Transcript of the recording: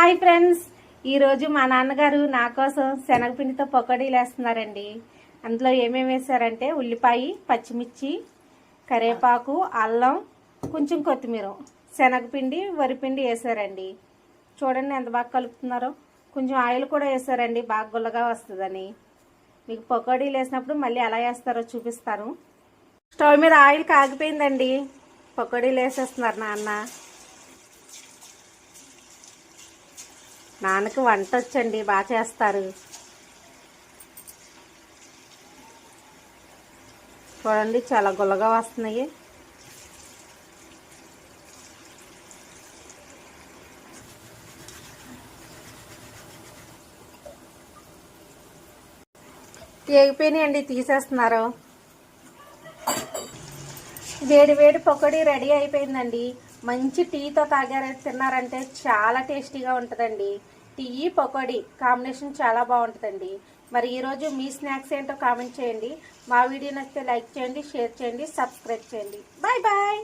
Hi friends, ఈరోజు మా నాన్నగారు నా కోసం శనగపిండితో పకోడీలు వేస్తున్నారండి. అందులో ఏమేమి వేసారంటే ఉల్లిపాయ, పచ్చిమిర్చి, కరివేపాకు, అల్లం, కొంచెం కొత్తిమీర, శనగపిండి, వరిపిండి వేసారండి. చూడండి ఎంత బాగా కలుపుతున్నారో. కొంచెం ఆయిల్ కూడా వేసారండి, బాగా గుల్లగా వస్తుందని. మీకు పకోడీలు వేసినప్పుడు మళ్ళీ ఎలా వేస్తారో చూపిస్తాను. స్టవ్ మీద ఆయిల్ కాగిపోయిందండి, పకోడీలు వేసేస్తున్నారు నాన్న. నాన్నకు వంట వచ్చండి, బాగా చేస్తారు. చూడండి చాలా గుల్లగా వస్తున్నాయి. వేగిపోయినాయండి, తీసేస్తున్నారు. వేడి వేడి పకోడీ రెడీ అయిపోయిందండి. మంచి టీతో తిన్నారంటే చాలా టేస్టీగా ఉంటుందండి. టీ పకోడీ కాంబినేషన్ చాలా బాగుంటుందండి. మరి ఈరోజు మీ స్నాక్స్ ఏంటో కామెంట్ చేయండి. మా వీడియో నచ్చితే లైక్ చేయండి, షేర్ చేయండి, సబ్స్క్రైబ్ చేయండి. Bye bye.